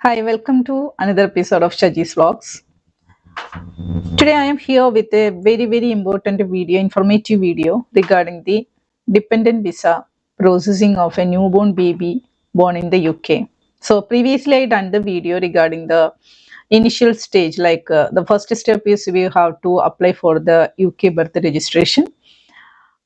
Hi, welcome to another episode of Shaji's Vlogs. Today I am here with a very important video, informative video regarding the dependent visa processing of a newborn baby born in the UK. So previously I done the video regarding the initial stage, like the first step is we have to apply for the UK birth registration.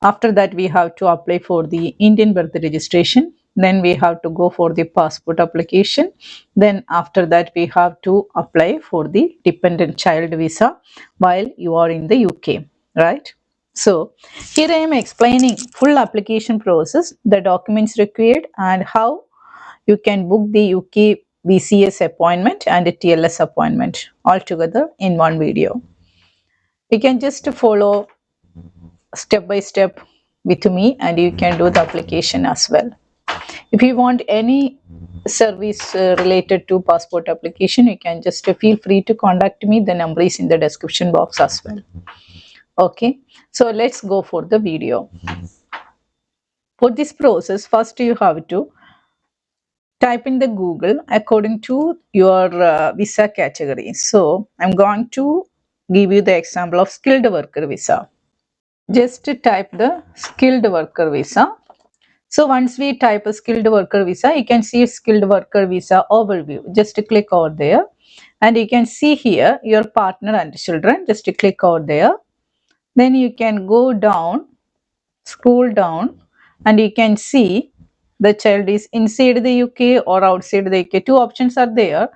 After that, we have to apply for the Indian birth registration. Then we have to go for the passport application. Then after that, we have to apply for the dependent child visa while you are in the UK, right? So here I am explaining full application process, the documents required, and how you can book the UKVCS appointment and a TLS appointment all together in one video. You can just follow step by step with me and you can do the application as well. If you want any service related to passport application, you can just feel free to contact me. The number is in the description box as well. Okay, so let's go for the video. For this process, first you have to type in the Google according to your visa category. So I'm going to give you the example of skilled worker visa. Just type the skilled worker visa. So once we type a skilled worker visa, you can see skilled worker visa overview. Just click over there and you can see here your partner and children. Just click over there. Then you can go down, scroll down, and you can see the child is inside the UK or outside the UK. Two options are there.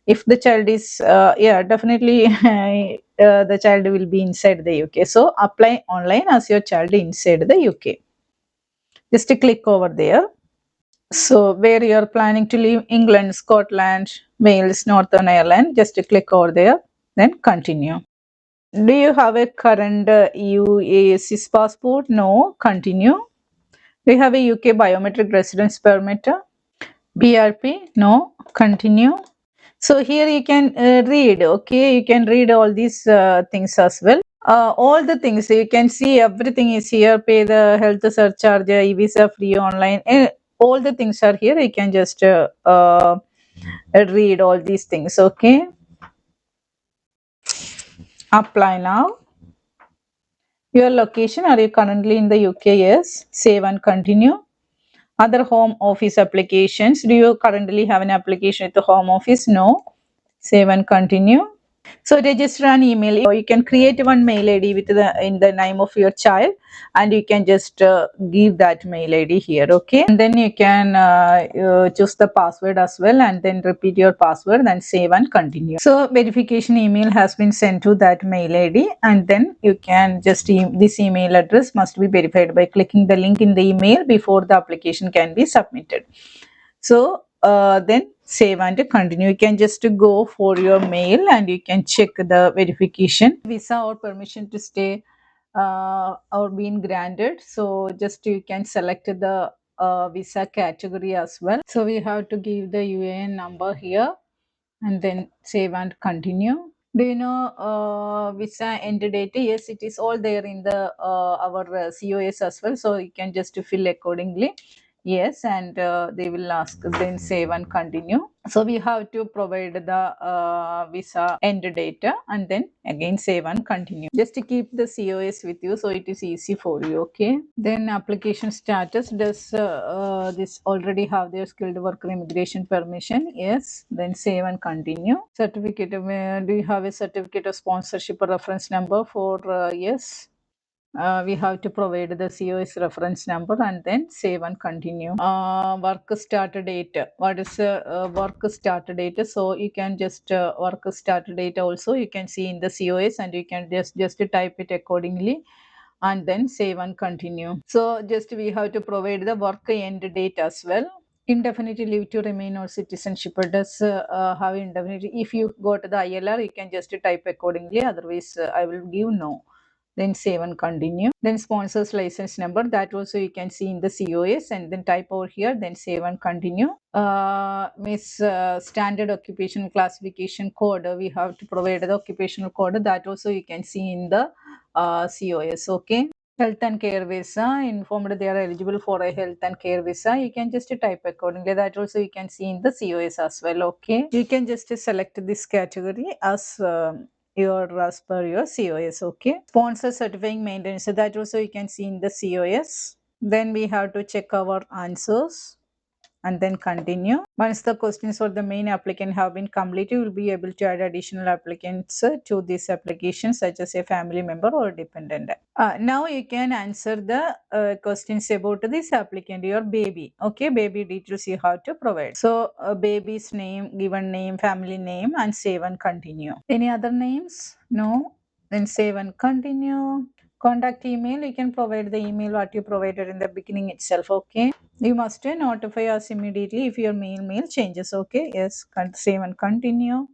If the child is, definitely the child will be inside the UK. So apply online as your child inside the UK. Just click over there. So where you are planning to live, England, Scotland, Wales, Northern Ireland, just click over there, then continue. Do you have a current UASIS passport? No, continue. Do you have a UK biometric residence permit? BRP? No, continue. So here you can read, okay, you can read all these things as well. All the things you can see, everything is here. Pay the health surcharge, e-visa free online, all the things are here. You can just read all these things. Okay, apply now. Your location, are you currently in the UK? Yes. Save and continue. Other home office applications, do you currently have an application at the home office? No. Save and continue. So register an email, or you can create one mail ID with the name of your child, and you can just give that mail ID here. Okay, and then you can choose the password as well, and then repeat your password, then save and continue. So verification email has been sent to that mail ID, and then you can just this email address must be verified by clicking the link in the email before the application can be submitted. So then save and continue. You can just go for your mail and you can check the verification, visa or permission to stay or being granted. So just you can select the visa category as well. So we have to give the UAN number here and then save and continue. Do you know visa end date? Yes, it is all there in the our COS as well. So you can just fill accordingly. Yes, and they will ask, then save and continue. So we have to provide the visa end data and then again save and continue. Just to keep the COS with you so it is easy for you. Okay, then application status, does this already have their skilled worker immigration permission? Yes, then save and continue. Certificate, do you have a certificate of sponsorship or reference number for yes? We have to provide the COS reference number and then save and continue. Work start date. What is work start date? So you can just work start date also you can see in the COS, and you can just type it accordingly and then save and continue. So just we have to provide the work end date as well. Indefinite leave to remain or citizenship, does have indefinite. If you go to the ILR, you can just type accordingly, otherwise I will give no. Then save and continue. Then sponsors license number, that also you can see in the COS, and then type over here, then save and continue. Standard occupation classification code, we have to provide the occupational code, that also you can see in the COS. Okay, Health and care visa, informed they are eligible for a health and care visa. You can just type accordingly. That also you can see in the COS as well. Okay, you can just select this category as per your COS. Okay, sponsor certifying maintenance. So that also you can see in the COS. Then we have to check our answers and then continue. Once the questions for the main applicant have been completed, you will be able to add additional applicants to this application, such as a family member or dependent. Now you can answer the questions about this applicant, your baby. Okay, baby details you have to provide. So baby's name, given name, family name, and save and continue. Any other names? No. Then save and continue. Contact email, you can provide the email what you provided in the beginning itself. Okay, you must notify us immediately if your mail changes. Okay, yes, save and continue.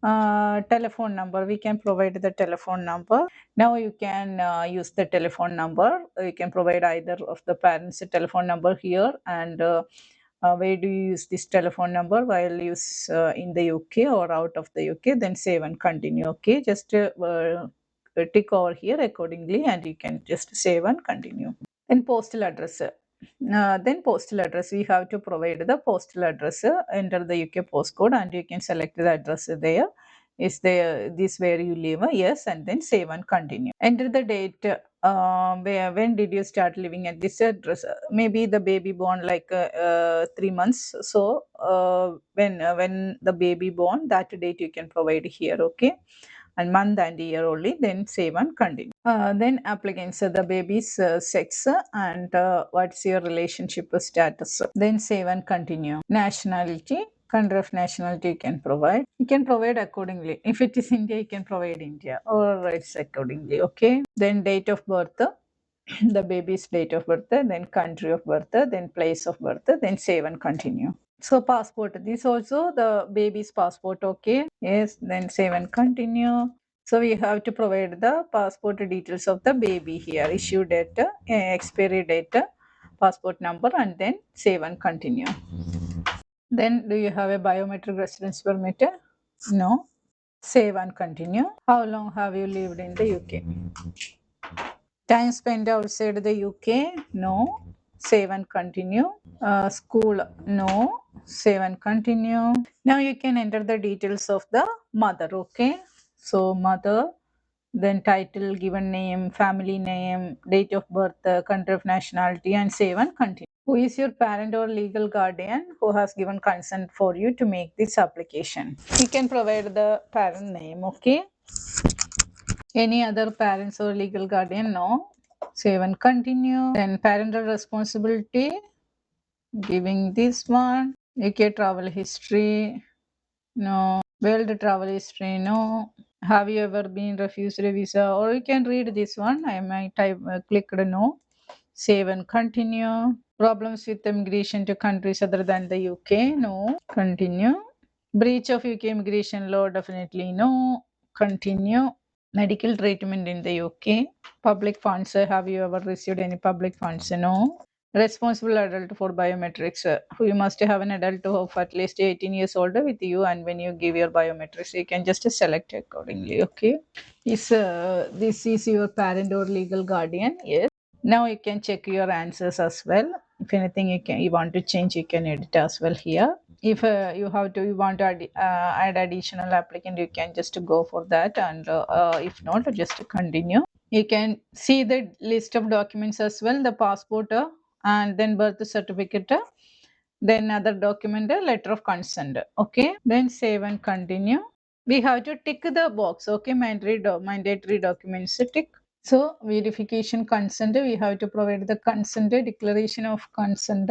Telephone number, we can provide the telephone number. Now you can use the telephone number. You can provide either of the parents telephone number here, and where do you use this telephone number while use in the UK or out of the UK. Then save and continue. Okay, just tick over here accordingly, and you can just save and continue. Then postal address. Then postal address, we have to provide the postal address. Enter the UK postcode, and you can select the address there. Is there this where you live? Yes, and then save and continue. Enter the date. When did you start living at this address? Maybe the baby born like 3 months. So when the baby born, that date you can provide here. Okay, and month and year only. Then save and continue. Then applicants, the baby's sex and what's your relationship status. Then save and continue. Nationality, country of nationality you can provide. You can provide accordingly. If it is India, you can provide India, or it's accordingly. Okay. Then date of birth, the baby's date of birth, then country of birth, then place of birth, then save and continue. So passport, this also the baby's passport. Okay, yes, then save and continue. So we have to provide the passport details of the baby here, issue date, expiry date, passport number, and then save and continue. Then do you have a biometric residence permit? No. Save and continue. How long have you lived in the UK? Time spent outside the UK? No. Save and continue. School? No. Save and continue. Now you can enter the details of the mother. Okay. So mother, then title, given name, family name, date of birth, country of nationality, and save and continue. Who is your parent or legal guardian who has given consent for you to make this application? You can provide the parent name. Okay. Any other parents or legal guardian? No. Save and continue. Then parental responsibility, giving this one. UK travel history, no. World travel history, no. Have you ever been refused a visa? Or you can read this one. I might type click no. Save and continue. Problems with immigration to countries other than the UK, no. Continue. Breach of UK immigration law, definitely no. Continue. Medical treatment in the UK. Public funds, have you ever received any public funds? No. Responsible adult for biometrics. You must have an adult of at least 18 years old with you, and when you give your biometrics, you can just select accordingly. Okay. This is your parent or legal guardian. Yes. Now you can check your answers as well. If anything you want to change, you can edit as well here. If you want to add additional applicant, you can just go for that, and if not, just continue. You can see the list of documents as well, the passport and then birth certificate, then other document, letter of consent. Okay, then save and continue. We have to tick the box. Okay, mandatory documents tick. So verification consent, we have to provide the consent, declaration of consent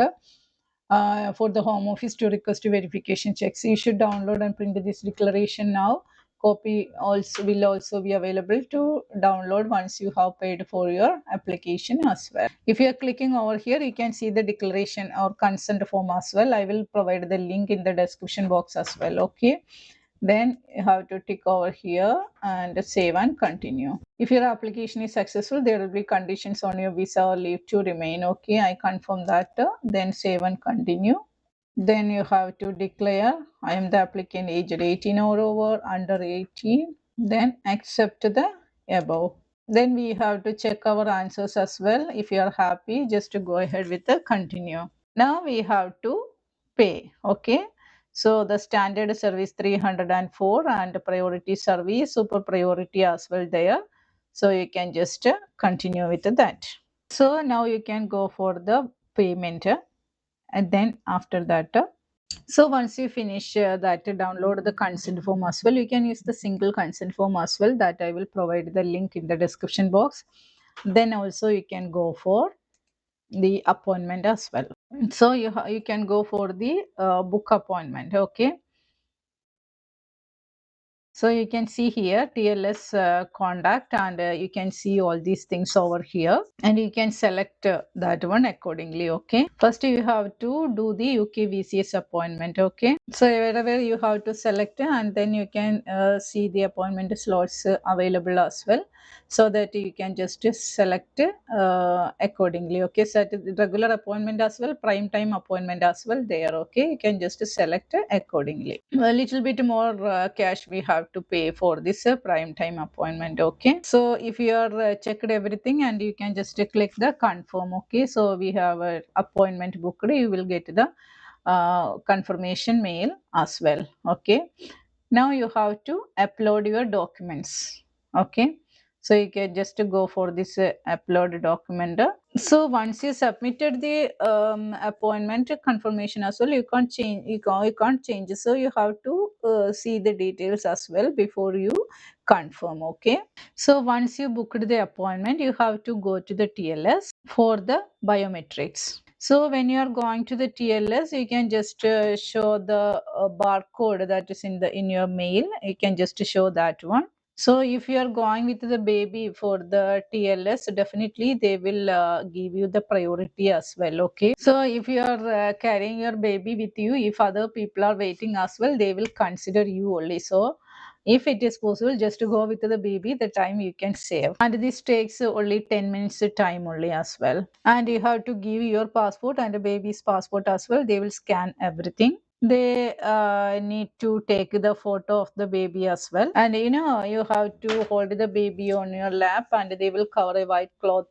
for the home office to request verification checks. You should download and print this declaration now. Copy also will also be available to download once you have paid for your application as well. If you are clicking over here, you can see the declaration or consent form as well. I will provide the link in the description box as well. Okay, then you have to tick over here and save and continue. If your application is successful, there will be conditions on your visa or leave to remain. Okay, I confirm that. Then save and continue. Then you have to declare I am the applicant aged 18 or over, under 18. Then accept the above. Then we have to check our answers as well. If you are happy, just to go ahead with the continue. Now we have to pay. Okay. So the standard service 304 and priority service, super priority as well there. So you can just continue with that. So now you can go for the payment and then after that. So once you finish that, download the consent form as well. You can use the single consent form as well, that I will provide the link in the description box. Then also you can go for the appointment as well. So you can go for the book appointment. Okay. So you can see here TLS contact, and you can see all these things over here, and you can select that one accordingly. Okay. First you have to do the UKVCS appointment. Okay. So wherever you have to select, and then you can see the appointment slots available as well, so that you can just select accordingly. Okay. So the regular appointment as well, prime time appointment as well there. Okay. You can just select accordingly. A little bit more cash we have to pay for this prime time appointment. Okay. So if you are checked everything, and you can just click the confirm. Okay. So we have a appointment booked. You will get the confirmation mail as well. Okay. Now you have to upload your documents. Okay. So you can just go for this upload document. So once you submitted the appointment confirmation as well, you can't change. You can't change. So you have to see the details as well before you confirm. Okay. So once you booked the appointment, you have to go to the TLS for the biometrics. So when you are going to the TLS, you can just show the barcode that is in your mail. You can just show that one. So if you are going with the baby for the TLS, definitely they will give you the priority as well. Okay. So if you are carrying your baby with you, if other people are waiting as well, they will consider you only. So if it is possible, just to go with the baby, the time you can save. And this takes only 10 minutes time only as well. And you have to give your passport and the baby's passport as well. They will scan everything. They need to take the photo of the baby as well, and you have to hold the baby on your lap, and they will cover a white cloth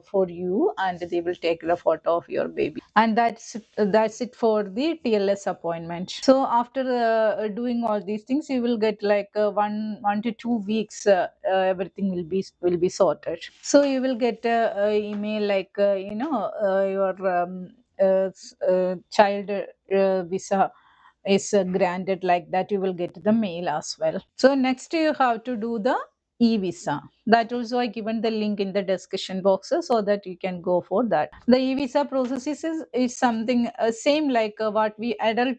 for you, and they will take the photo of your baby. And that's it for the TLS appointment. So after doing all these things, you will get like 1 to 2 weeks, everything will be sorted. So you will get a email like your child visa is granted, like that. You will get the mail as well. So next you have to do the e-visa. That also I given the link in the description box, so that you can go for that. The e-visa process is something same like what we adult,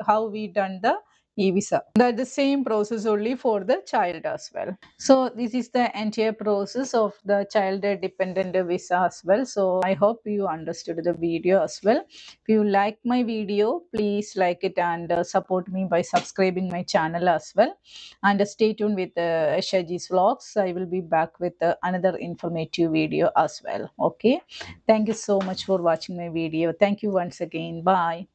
how we done the e-visa. That the same process only for the child as well. So this is the entire process of the child dependent visa as well. So I hope you understood the video as well. If you like my video, please like it, and support me by subscribing my channel as well. And stay tuned with Shaji's vlogs. I will be back with another informative video as well. Okay. Thank you so much for watching my video. Thank you once again. Bye.